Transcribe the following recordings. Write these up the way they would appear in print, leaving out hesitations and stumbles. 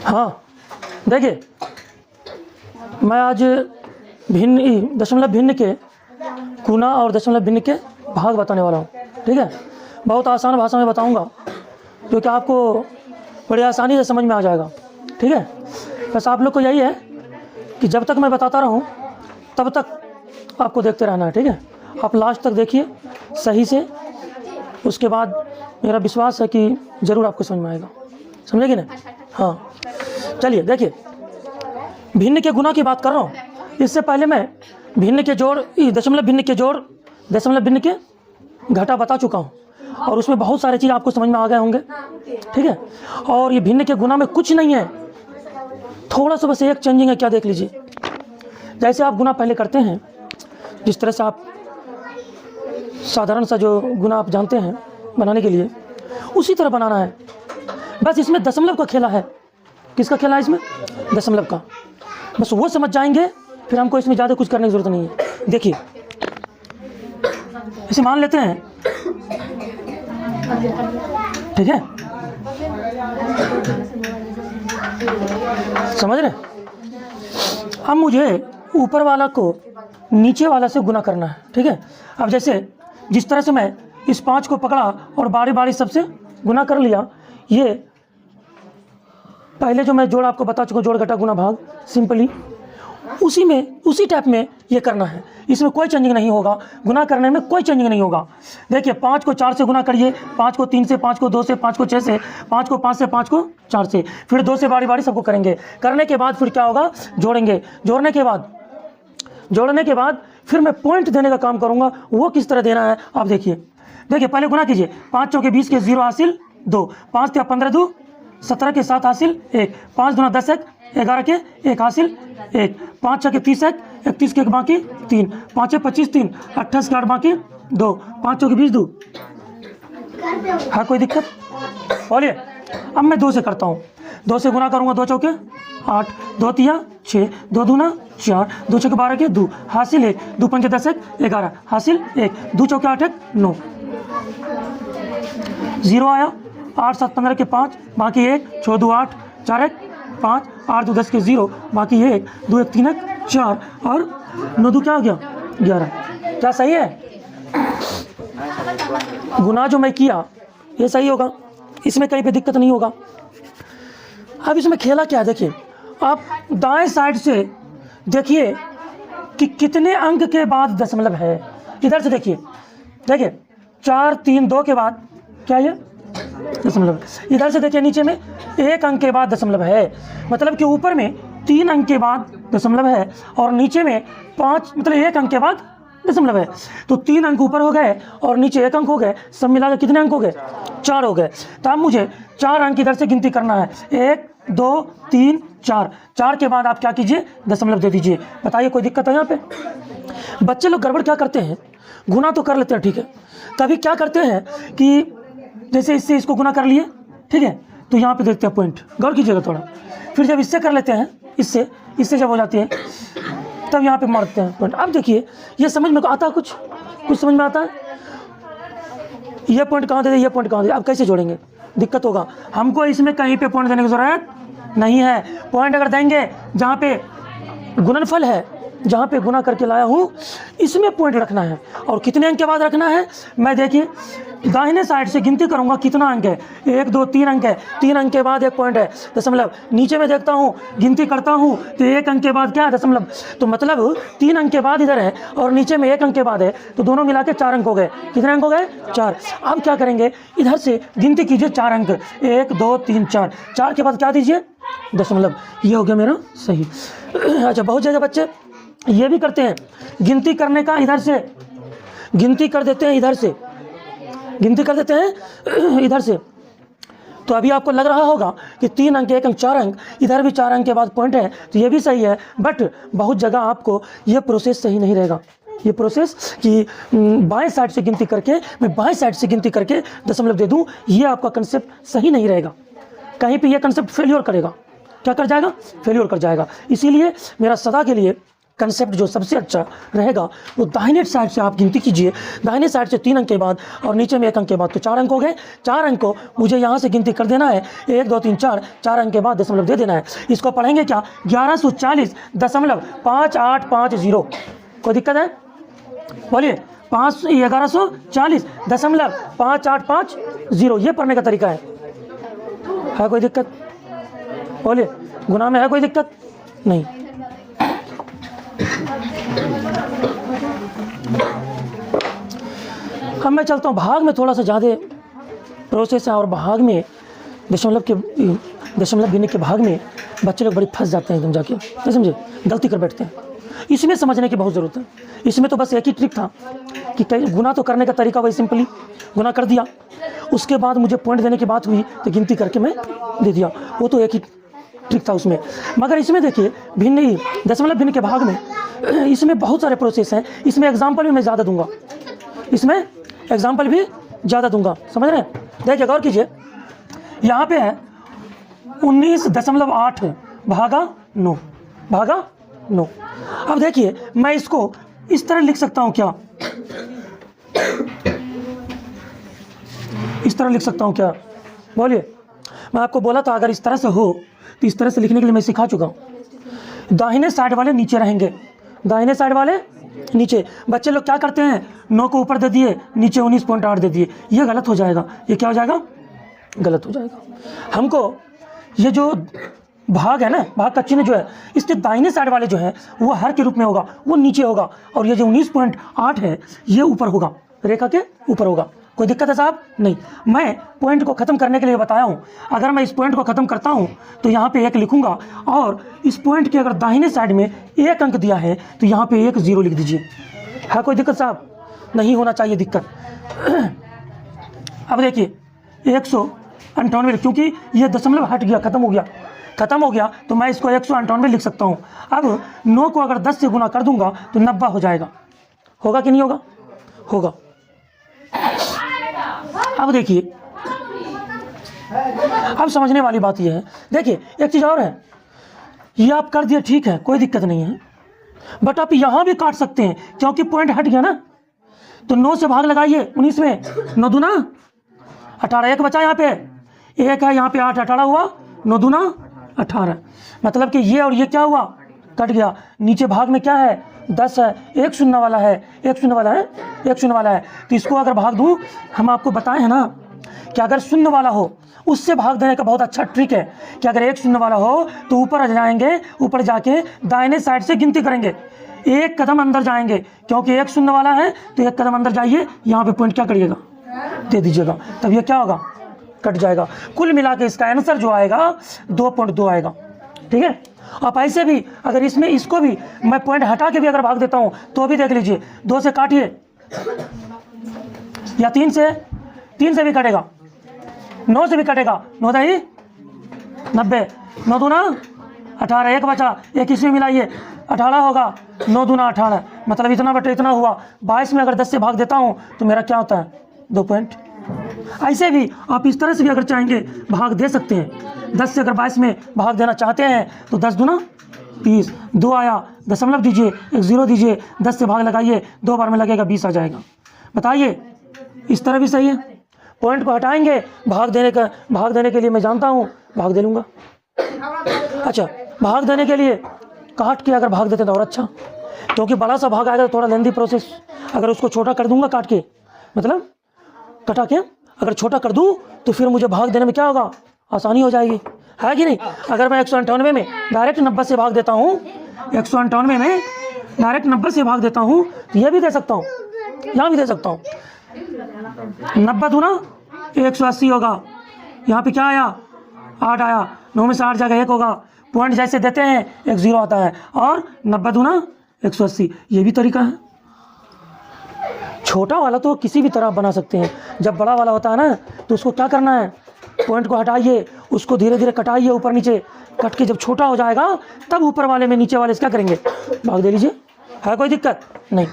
हाँ देखिए, मैं आज भिन्न दशमलव भिन्न के गुना और दशमलव भिन्न के भाग बताने वाला हूँ। ठीक है, बहुत आसान भाषा में बताऊँगा जो कि आपको बड़ी आसानी से समझ में आ जाएगा। ठीक है, बस आप लोग को यही है कि जब तक मैं बताता रहूँ तब तक आपको देखते रहना है। ठीक है, आप लास्ट तक देखिए सही से, उसके बाद मेरा विश्वास है कि ज़रूर आपको समझ में आएगा। समझे कि नहीं? हाँ चलिए देखिए, भिन्न के गुना की बात कर रहा हूँ। इससे पहले मैं भिन्न के जोड़, दशमलव भिन्न के जोड़, दशमलव भिन्न के घटा बता चुका हूँ और उसमें बहुत सारे चीज़ आपको समझ में आ गए होंगे। ठीक है, और ये भिन्न के गुना में कुछ नहीं है, थोड़ा सा बस एक चेंजिंग है। क्या देख लीजिए, जैसे आप गुना पहले करते हैं, जिस तरह से आप साधारण सा जो गुना आप जानते हैं बनाने के लिए, उसी तरह बनाना है। बस इसमें दशमलव का खेला है। किसका खेला है इसमें? दशमलव का। बस वो समझ जाएंगे, फिर हमको इसमें ज़्यादा कुछ करने की ज़रूरत नहीं है। देखिए, इसे मान लेते हैं, ठीक है, समझ रहे? अब मुझे ऊपर वाला को नीचे वाला से गुना करना है। ठीक है, अब जैसे जिस तरह से मैं इस 5 को पकड़ा और बारी बारी सबसे गुना कर लिया, ये पहले जो मैं जोड़ आपको बता चुका, जोड़ घटा गुना भाग, सिंपली उसी टाइप में ये करना है। इसमें कोई चेंजिंग नहीं होगा, गुना करने में कोई चेंजिंग नहीं होगा। देखिए, 5 को 4 से गुना करिए, 5 को 3 से, 5 को 2 से, 5 को 6 से, 5 को 5 से, 5 को 4 से, फिर 2 से बारी बारी सबको करेंगे। करने के बाद फिर क्या होगा? जोड़ेंगे। जोड़ने के बाद फिर मैं पॉइंट देने का काम करूँगा। वो किस तरह देना है आप देखिए। पहले गुना कीजिए, 5 चौके 20 के 0 हासिल 2, 5 या 15 2 17 के 7 हासिल 1, 5 दूना 10 1, 11 के 1 हासिल 1, 5 6 के 30 1, 31 के 1 बाकी 3, 5 25 3, 28 के 8 बाकी 2, 5 चौके 20 2। हाँ, कोई दिक्कत? बोलिए। अब मैं 2 से करता हूँ। 2 से गुना करूँगा, 2 चौके 8, 2 तिया 6, 2 दूना 4, 2 चौके 12 के 2 हासिल 1, 2 पंचे 10 1, 11 हासिल 1, 2 चौके 8 1 9, 0 आया, 8 7 15 के 5 बाकी 1, 6 2 8, 4 1 5, 8 2 10 के 0 बाकी 1, 2 1 3 1 4 और 9 2 क्या हो गया? 11। क्या सही है? गुना जो मैं किया ये सही होगा, इसमें कहीं पे दिक्कत नहीं होगा। अब इसमें खेला क्या है देखिए, आप दाएं साइड से देखिए कि कितने अंक के बाद दशमलव है। इधर से देखिए, 4 3 2 के बाद क्या है? दशमलव। इधर से देखिए, नीचे में 1 अंक के बाद दशमलव है, मतलब कि ऊपर में 3 अंक के बाद दशमलव है और नीचे में 5, मतलब 1 अंक के बाद दशमलव है। तो 3 अंक ऊपर हो गए और नीचे 1 अंक हो गए, सब मिलाकर कितने अंक हो गए? 4 हो गए। तो अब मुझे 4 अंक इधर से गिनती करना है, 1 2 3 4। 4 के बाद आप क्या कीजिए? दशमलव दे दीजिए। बताइए, कोई दिक्कत है यहाँ पे? बच्चे लोग गड़बड़ क्या करते हैं, गुना तो कर लेते हैं, ठीक है, कभी क्या करते हैं कि जैसे इससे इसको गुना कर लिए, ठीक है, तो यहाँ पे देखते हैं पॉइंट, गौर कीजिएगा थोड़ा। फिर जब इससे कर लेते हैं, इससे जब हो जाती है, तब यहाँ पे मारते हैं पॉइंट। अब देखिए, ये समझ में आता है, कुछ समझ में आता है। ये पॉइंट कहाँ दे, ये पॉइंट कहाँ दे, अब कैसे जोड़ेंगे? दिक्कत होगा। हमको इसमें कहीं पे पॉइंट देने की ज़रूरत नहीं है। पॉइंट अगर देंगे जहाँ पे गुणनफल है, जहाँ पे गुना करके लाया हूँ, इसमें पॉइंट रखना है। और कितने अंक के बाद रखना है? मैं देखिए दाहिने साइड से गिनती करूँगा कितना अंक है, 1 2 3 अंक है, 3 अंक के बाद 1 पॉइंट है, दशमलव। नीचे में देखता हूँ, गिनती करता हूँ तो 1 अंक के बाद क्या है? दशमलव। तो मतलब 3 अंक के बाद इधर है और नीचे में 1 अंक के बाद है, तो दोनों मिला के 4 अंक हो गए। कितने अंक हो गए? 4। अब क्या करेंगे? इधर से गिनती कीजिए 4 अंक, 1 2 3 4, 4 के बाद क्या दीजिए? दशमलव। ये हो गया मेरा सही। अच्छा, बहुत जगह बच्चे ये भी करते हैं, गिनती करने का इधर से गिनती कर देते हैं, इधर से गिनती कर देते हैं इधर से। तो अभी आपको लग रहा होगा कि 3 अंक 1 अंक 4 अंक, इधर भी 4 अंक के बाद पॉइंट है, तो ये भी सही है। बट बहुत जगह आपको ये प्रोसेस सही नहीं रहेगा। ये प्रोसेस कि बाएं साइड से गिनती करके मैं बाएं साइड से गिनती करके दशमलव दे दूं, ये आपका कंसेप्ट सही नहीं रहेगा। कहीं पे ये कंसेप्ट फेल्योर करेगा। क्या कर जाएगा? फेल्योर कर जाएगा। इसीलिए मेरा सदा के लिए कंसेप्ट जो सबसे अच्छा रहेगा वो दाहिने साइड से आप गिनती कीजिए, दाहिने साइड से 3 अंक के बाद और नीचे में 1 अंक के बाद, तो 4 अंक हो गए। 4 अंक को मुझे यहाँ से गिनती कर देना है, 1 2 3 4, 4 अंक के बाद दशमलव दे देना है। इसको पढ़ेंगे क्या, 1140.5850। कोई दिक्कत है? बोलिए, 1140.5850, ये पढ़ने का तरीका है कोई दिक्कत? बोलिए, गुना में है कोई दिक्कत? नहीं। अब मैं चलता हूँ भाग में, थोड़ा सा ज़्यादा प्रोसेस है, और भाग में दशमलव गिनने के भाग में बच्चे लोग बड़ी फंस जाते हैं एकदम जाके, नहीं समझे, गलती कर बैठते हैं। इसमें समझने की बहुत ज़रूरत है। इसमें तो बस एक ही ट्रिक था कि गुना तो करने का तरीका वही सिंपली गुना कर दिया, उसके बाद मुझे पॉइंट देने की बात हुई तो गिनती करके मैं दे दिया, वो तो एक ही ट्रिक था उसमें। मगर इसमें देखिए भिन्न दशमलव भिन्न के भाग में इसमें बहुत सारे प्रोसेस हैं। इसमें एग्जाम्पल भी मैं ज़्यादा दूंगा, समझ रहे हैं? देखिए गौर कीजिए, यहाँ पे है 19.8 भागा 9। अब देखिए मैं इसको इस तरह लिख सकता हूँ क्या, इस तरह लिख सकता हूँ क्या? बोलिए, मैं आपको बोला था अगर इस तरह से हो तो इस तरह से लिखने के लिए मैं सिखा चुका हूँ। दाहिने साइड वाले नीचे रहेंगे, दाहिने साइड वाले नीचे। बच्चे लोग क्या करते हैं, 9 को ऊपर दे दिए, नीचे 19.8 दे दिए, ये गलत हो जाएगा। ये क्या हो जाएगा? गलत हो जाएगा। हमको ये जो भाग है ना, भाग का चिन्ह जो है, इसके दाहिने साइड वाले जो है वो हर के रूप में होगा, वो नीचे होगा, और ये जो 19.8 है ये ऊपर होगा, रेखा के ऊपर होगा। कोई दिक्कत है साहब? नहीं। मैं पॉइंट को ख़त्म करने के लिए बताया हूँ। अगर मैं इस पॉइंट को ख़त्म करता हूँ तो यहाँ पे 1 लिखूँगा, और इस पॉइंट के अगर दाहिने साइड में 1 अंक दिया है तो यहाँ पे 1 0 लिख दीजिए। है कोई दिक्कत साहब? नहीं होना चाहिए दिक्कत। अब देखिए 198, क्योंकि ये दशमलव हट गया, ख़त्म हो गया, तो मैं इसको 198 लिख सकता हूँ। अब 9 को अगर 10 से गुना कर दूंगा तो 90 हो जाएगा। होगा कि नहीं होगा? होगा। अब देखिए, अब समझने वाली बात यह है, देखिए एक चीज़ और है, ये आप कर दिए ठीक है, कोई दिक्कत नहीं है, बट आप यहाँ भी काट सकते हैं क्योंकि पॉइंट हट गया ना। तो 9 से भाग लगाइए 19 में, 9 दूना 18, 1 बचा यहाँ पे, 1 है यहाँ पे, 8 18 हुआ, 9 दूना 18, मतलब कि ये और ये क्या हुआ, कट गया। नीचे भाग में क्या है, 10 है, 1 शून्य वाला है, 1 शून्य वाला है। तो इसको अगर भाग दूँ, हम आपको बताए हैं ना कि अगर शून्य वाला हो उससे भाग देने का बहुत अच्छा ट्रिक है कि अगर 1 शून्य वाला हो तो ऊपर जाएंगे, ऊपर जाके दाहिने साइड से गिनती करेंगे, 1 कदम अंदर जाएंगे, क्योंकि 1 शून्य वाला है तो 1 कदम अंदर जाइए, यहाँ पे पॉइंट क्या करिएगा, दे दीजिएगा, तब ये क्या होगा, कट जाएगा। कुल मिला के इसका आंसर जो आएगा 2.2 आएगा। ठीक है। आप ऐसे भी अगर इसमें इसको भी मैं पॉइंट हटा के भी अगर भाग देता हूँ तो भी देख लीजिए, 2 से काटिए या 3 से भी कटेगा, 9 से भी कटेगा, 9 दही 90, 9 दूना 18, 1 बचा, 1 इसमें मिलाइए 18 होगा, 9 दूना 18, मतलब इतना बटे इतना हुआ। 22 में अगर 10 से भाग देता हूँ तो मेरा क्या होता है, 2 पॉइंट। ऐसे भी आप इस तरह से भी अगर चाहेंगे भाग दे सकते हैं। 10 से अगर 22 में भाग देना चाहते हैं तो 10 दूना 30, 2 आया, दशमलव दीजिए, 1 0 दीजिए, 10 से भाग लगाइए, 2 बार में लगेगा 20 आ जाएगा। बताइए, इस तरह भी सही है। पॉइंट को हटाएंगे, भाग देने के लिए मैं जानता हूँ, भाग दे लूँगा। अच्छा, भाग देने के लिए काट के अगर भाग देते तो और अच्छा, क्योंकि बड़ा सा भाग आएगा तो थोड़ा लेंदी प्रोसेस। अगर उसको छोटा कर दूंगा काट के, मतलब कटा के अगर छोटा कर दूं तो फिर मुझे भाग देने में क्या होगा, आसानी हो जाएगी, है कि नहीं। अगर मैं 198 में डायरेक्ट 90 से भाग देता हूँ, 198 में डायरेक्ट 90 से भाग देता हूँ, तो ये भी दे सकता हूँ, यहाँ भी दे सकता हूँ। 90 दूना 180 होगा, यहाँ पे क्या आया, 8 आया, 9 में से 8 जाएगा 1 होगा। पॉइंट जैसे देते हैं 1 0 आता है, और 90 दूना 180, ये भी तरीका है। छोटा वाला तो किसी भी तरह बना सकते हैं, जब बड़ा वाला होता है ना तो उसको क्या करना है, पॉइंट को हटाइए, उसको धीरे धीरे कटाइए ऊपर नीचे, कट के जब छोटा हो जाएगा तब ऊपर वाले में नीचे वाले से क्या करेंगे, भाग दे लीजिए। है कोई दिक्कत? नहीं।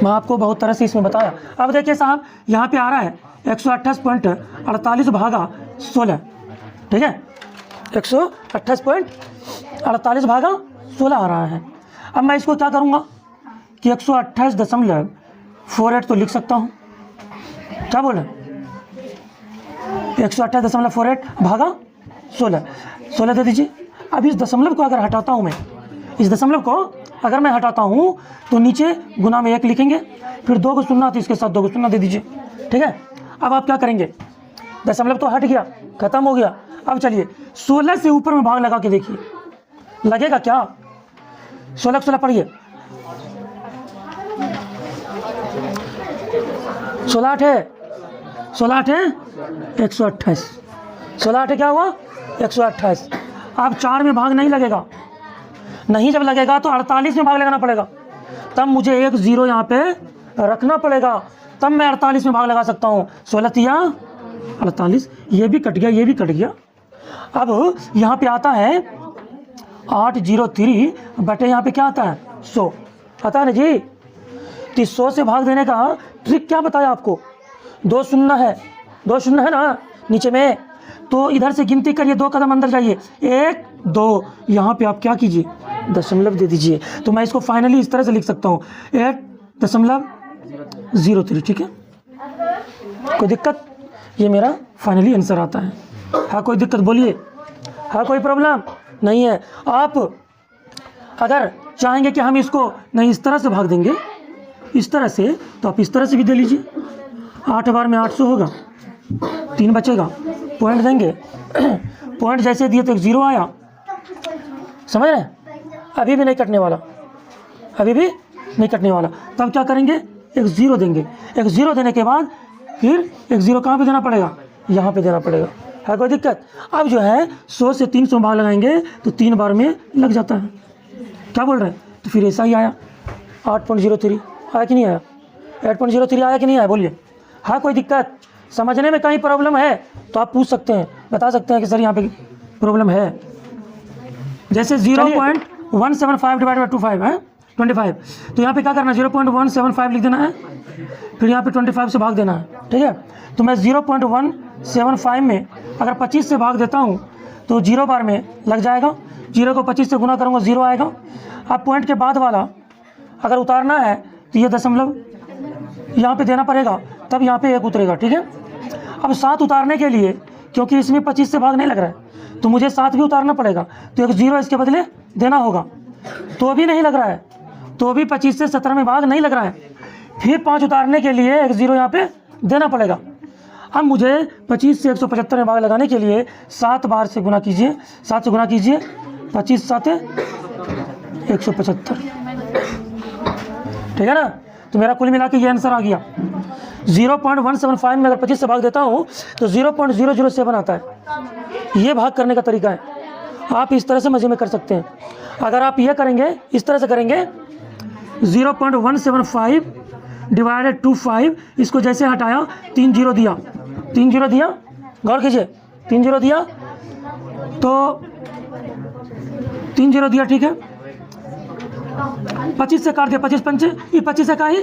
मैं आपको बहुत तरह से इसमें बताया। अब देखिए साहब, यहाँ पे आ रहा है 128.48 भागा 16, ठीक है, 128.48 48 भागा 16 आ रहा है। अब मैं इसको क्या करूँगा कि 128.48 तो लिख सकता हूँ। क्या बोला, 128.48 भागा 16 दे दीजिए। अब इस दशमलव को अगर हटाता हूँ मैं, इस दशमलव को अगर मैं हटाता हूँ तो नीचे गुना में 1 लिखेंगे, फिर 2 को शून्य तो इसके साथ 2 को शून्य दे दीजिए। ठीक है, अब आप क्या करेंगे, दशमलव तो हट गया, खत्म हो गया। अब चलिए 16 से ऊपर में भाग लगा के देखिए, लगेगा क्या? 16 पढ़िए, 16 है 128, 16 क्या हुआ 128। अब 4 में भाग नहीं लगेगा, नहीं जब लगेगा तो 48 में भाग लगाना पड़ेगा, तब मुझे एक 0 यहाँ पे रखना पड़ेगा, तब मैं 48 में भाग लगा सकता हूँ। 16 या 48, ये भी कट गया, ये भी कट गया। अब यहाँ पे आता है 803 बटे यहाँ पे क्या आता है 100, आता है ना जी। तो 100 से भाग देने का ट्रिक क्या बताया आपको, 2 शून्य है, 2 शून्य है ना नीचे में, तो इधर से गिनती करिए, 2 कदम अंदर जाइए, 1 2, यहाँ पे आप क्या कीजिए दशमलव दे दीजिए। तो मैं इसको फाइनली इस तरह से लिख सकता हूँ 8.03। ठीक है, कोई दिक्कत? ये मेरा फाइनली आंसर आता है। हाँ कोई दिक्कत बोलिए, हाँ कोई प्रॉब्लम नहीं है। आप अगर चाहेंगे कि हम इसको नहीं इस तरह से भाग देंगे, इस तरह से, तो आप इस तरह से भी दे लीजिए। 8 बार में 800 होगा, 3 बचेगा, पॉइंट देंगे, पॉइंट जैसे दिए तो एक 0 आया, समझ रहे हैं? अभी भी नहीं कटने वाला, अभी भी नहीं कटने वाला। तब क्या करेंगे, एक 0 देंगे, एक 0 देने के बाद फिर एक 0 कहाँ पे देना पड़ेगा, यहाँ पे देना पड़ेगा। है कोई दिक्कत? अब जो है 100 से 300 भाग लगाएंगे तो 3 बार में लग जाता है। क्या बोल रहे हैं? तो फिर ऐसा ही आया 8.03, आया कि नहीं आया? 8.03 आया कि नहीं आया, बोलिए। हाँ कोई दिक्कत, समझने में कहीं प्रॉब्लम है तो आप पूछ सकते हैं, बता सकते हैं कि सर यहाँ पे प्रॉब्लम है। जैसे 0.175 डिवाइड बाई 25 है 25, तो यहाँ पे क्या करना है 0.175 लिख देना है, फिर यहाँ पे 25 से भाग देना है। ठीक है, तो मैं 0.175 में अगर 25 से भाग देता हूँ तो 0 बार में लग जाएगा, 0 को 25 से गुना करूँगा 0 आएगा। अब पॉइंट के बाद वाला अगर उतारना है तो ये दशमलव यहाँ पे देना पड़ेगा, तब यहाँ पे 1 उतरेगा। ठीक है, अब 7 उतारने के लिए, क्योंकि इसमें 25 से भाग नहीं लग रहा है, तो मुझे 7 भी उतारना पड़ेगा, तो एक 0 इसके बदले देना होगा, तो भी नहीं लग रहा है, तो भी 25 से 17 में भाग नहीं लग रहा है, फिर 5 उतारने के लिए एक 0 यहाँ पे देना पड़ेगा। अब मुझे 25 से 175 में भाग लगाने के लिए 7 बार से गुना कीजिए, 7 से गुना कीजिए, 25 7 175। ठीक है ना, तो मेरा कुल मिला के ये आंसर आ गया। 0.175 में अगर 25 से भाग देता हूँ तो 0.007 आता है। ये भाग करने का तरीका है, आप इस तरह से मज़े में कर सकते हैं। अगर आप ये करेंगे, इस तरह से करेंगे 0.175 डिवाइडेड 25, इसको जैसे हटाया 3 0 दिया, 3 0 दिया, गौर कीजिए 3 0 दिया, तो 3 0 दिया। ठीक है, 25 से काट दिया, 25 पंचे, ये 25 से काहे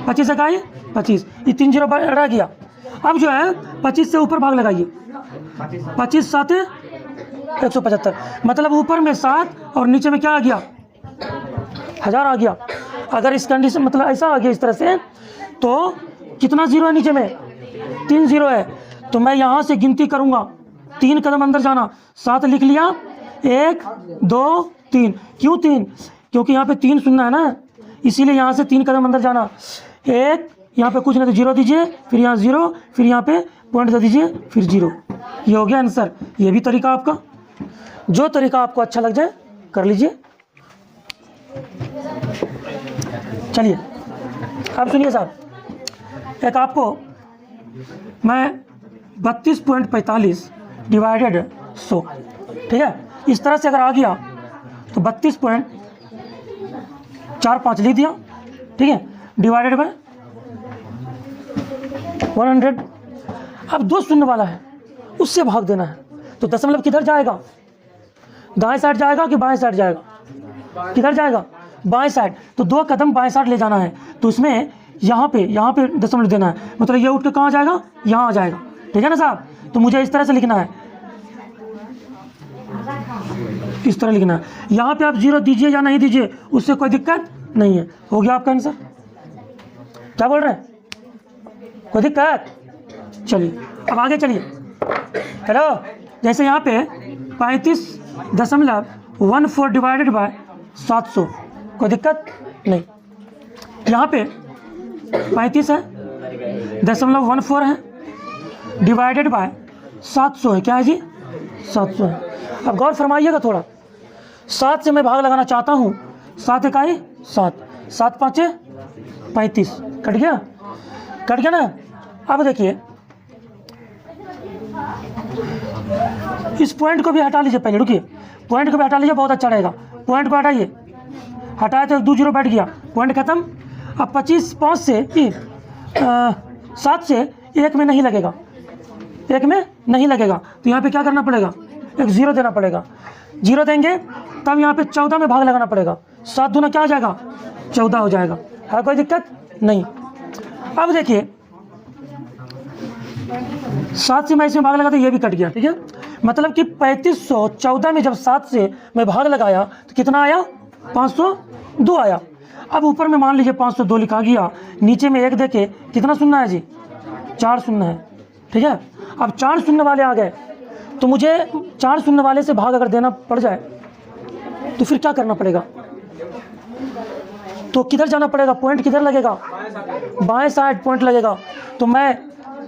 25 से काहे 25, ये 3 0 रह गया। अब जो है 25 से ऊपर भाग लगाइए, 25 7 175, मतलब ऊपर में 7 और नीचे में क्या आ गया 1000 आ गया। अगर इस कंडीशन मतलब ऐसा आ गया इस तरह से, तो कितना 0 है नीचे में 3 0 है, तो मैं यहाँ से गिनती करूँगा, 3 कदम अंदर जाना, 7 लिख लिया, 1 2 3। क्यों 3? क्योंकि यहाँ पे 3 शून्य है ना, इसीलिए यहाँ से 3 कदम अंदर जाना। 1 यहाँ पे कुछ नहीं तो 0 दीजिए, फिर यहाँ 0, फिर यहाँ पे पॉइंट दे दीजिए, फिर 0। ये हो गया आंसर। ये भी तरीका आपका, जो तरीका आपको अच्छा लग जाए कर लीजिए। चलिए अब सुनिए साहब, एक आपको मैं 32.45 डिवाइडेड 100, ठीक है, इस तरह से अगर आ गया तो 32.45 लिख दिया, ठीक है, डिवाइडेड बाय 100। अब 2 शून्य वाला है, उससे भाग देना है, तो दशमलव किधर जाएगा, दाएं साइड जाएगा कि बाएं साइड जाएगा, किधर जाएगा, बाएं साइड। तो 2 कदम बाएं साइड ले जाना है, तो उसमें यहाँ पे दशमलव देना है, मतलब ये उठ के कहाँ जाएगा, यहाँ आ जाएगा। ठीक है ना साहब, तो मुझे इस तरह से लिखना है, इस तरह लिखना है। यहाँ पे आप 0 दीजिए या नहीं दीजिए, उससे कोई दिक्कत नहीं है। हो गया आपका आंसर। क्या बोल रहे हैं, कोई दिक्कत? चलिए अब आगे चलिए। हेलो, जैसे यहाँ पे 35.14 डिवाइडेड बाय 700, कोई दिक्कत नहीं। यहाँ पे 35 है, 0.14 है, डिवाइडेड बाय 700 है। क्या है जी? 700 है। अब गौर फरमाइएगा थोड़ा, 7 से मैं भाग लगाना चाहता हूँ। 7 इकाई 7, 7 पाँचे 35, कट गया, कट गया ना। अब देखिए इस पॉइंट को भी हटा लीजिए, पहले रुकिए, पॉइंट को भी हटा लीजिए, बहुत अच्छा रहेगा। पॉइंट को हटाइए, हटाए तो 2 0 बैठ गया, पॉइंट खत्म। अब 25 5 से 7 से 1 में नहीं लगेगा, 1 में नहीं लगेगा, तो यहाँ पे क्या करना पड़ेगा, एक 0 देना पड़ेगा। 0 देंगे तब यहाँ पे 14 में भाग लगाना पड़ेगा। 7 दूना क्या हो जाएगा, 14 हो जाएगा। है कोई दिक्कत नहीं। अब देखिए 7 से मैं इसमें भाग लगा तो ये भी कट गया, ठीक है। मतलब कि 3514 में जब 7 से मैं भाग लगाया तो कितना आया, 502 आया। अब ऊपर में मान लीजिए 502 लिखा गया, नीचे में 1 देके कितना शून्य है जी, 4 शून्य है, ठीक है। अब 4 शून्य वाले आ गए, तो मुझे 4 शून्य वाले से भाग अगर देना पड़ जाए तो फिर क्या करना पड़ेगा, तो किधर जाना पड़ेगा, पॉइंट किधर लगेगा, बाएं साइड पॉइंट लगेगा। तो मैं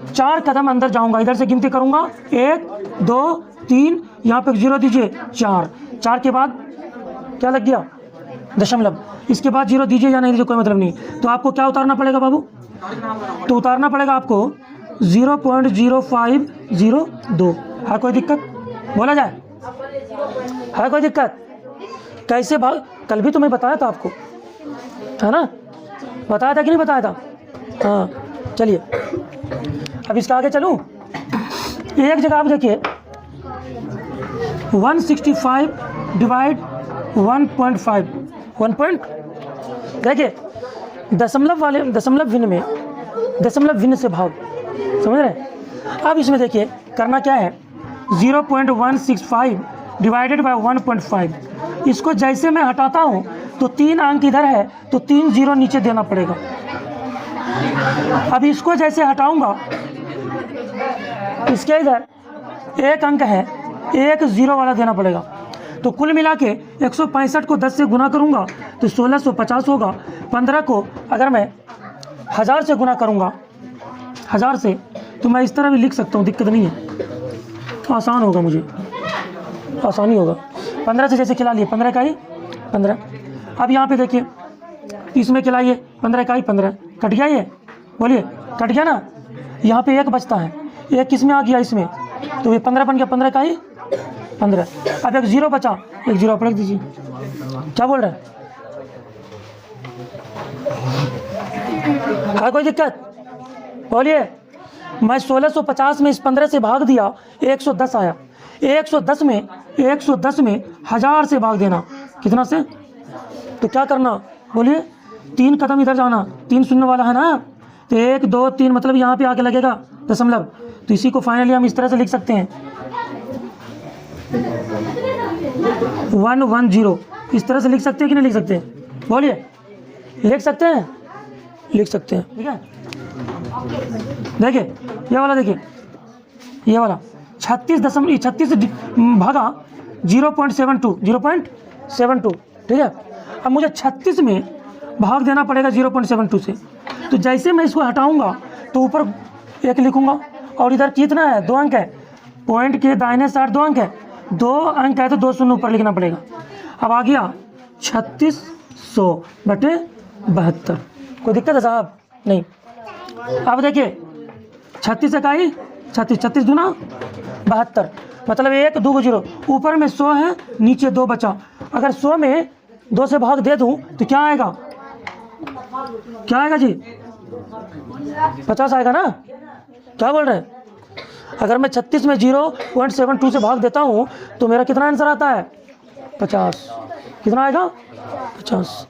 4 कदम अंदर जाऊंगा, इधर से गिनती करूंगा, 1 2 3, यहाँ पे 0 दीजिए, 4 के बाद क्या लग गया, दशमलव। इसके बाद 0 दीजिए या नहीं दीजिए कोई मतलब नहीं। तो आपको क्या उतारना पड़ेगा बाबू, तो उतारना पड़ेगा आपको 0.0502। है कोई दिक्कत, बोला जाए, है कोई दिक्कत? कैसे भाग, कल भी तो मैं बताया था आपको, है ना, बताया था कि नहीं बताया था? हाँ चलिए अब इसका आगे चलूँ। एक जगह आप देखिए 165 डिवाइड 1.5, 1 पॉइंट, देखिए दशमलव वाले, दशमलव भिन्न में दशमलव भिन्न से भाग, समझ रहे हैं। अब इसमें देखिए करना क्या है, 0.165 डिवाइडेड बाय 1.5। इसको जैसे मैं हटाता हूँ तो 3 अंक इधर है, तो 3 0 नीचे देना पड़ेगा। अब इसको जैसे हटाऊंगा, इसके इधर 1 अंक है, 1 0 वाला देना पड़ेगा। तो कुल मिला के 165 को 10 से गुना करूंगा तो 1650 होगा। 15 को अगर मैं 1000 से गुना करूंगा, 1000 से, तो मैं इस तरह भी लिख सकता हूँ, दिक्कत नहीं है, आसान होगा, मुझे आसानी होगा। 15 से जैसे खिला लिए, 15 इकाई 15। अब यहाँ पे देखिए इसमें खिलाइए, 15 इकाई 15, कट गया, ये बोलिए कट गया ना। यहाँ पे 1 बचता है, 1 किस में आ गया, इसमें, तो ये 15 बन गया, 15 इकाई 15। अब 1 0 बचा, 1 0 आप रख दीजिए। क्या बोल रहे हैं, है कोई दिक्कत, बोलिए। मैं 1650 में इस 15 से भाग दिया, 110 आया। 110 में 1000 से भाग देना, कितना से, तो क्या करना, बोलिए, 3 कदम इधर जाना, 3 शून्य वाला है ना, तो 1 2 3 मतलब यहाँ पे आके लगेगा दशमलव। तो इसी को फाइनली हम इस तरह से लिख सकते हैं 110, इस तरह से लिख सकते हैं कि नहीं लिख सकते, बोलिए, लिख सकते हैं, लिख सकते हैं, ठीक है। देखिए ये वाला, देखिए ये वाला 36 भागा 0.72, ठीक है। अब मुझे 36 में भाग देना पड़ेगा 0.72 से। तो जैसे मैं इसको हटाऊंगा तो ऊपर 1 लिखूंगा, और इधर कितना है, 2 अंक है, पॉइंट के दाहिने साइड 2 अंक है, 2 अंक है तो 2 शून्य ऊपर लिखना पड़ेगा। अब आ गया 3600/72, कोई दिक्कत है साहब, नहीं। अब देखिए 36 इकाई 36, 36 दूना 72, मतलब 1 2 0, ऊपर में 100 है, नीचे 2 बचा। अगर 100 में 2 से भाग दे दूं तो क्या आएगा, क्या आएगा जी, 50 आएगा ना। क्या बोल रहे हैं, अगर मैं 36 में 0.72 से भाग देता हूं तो मेरा कितना आंसर आता है, 50। कितना आएगा, 50।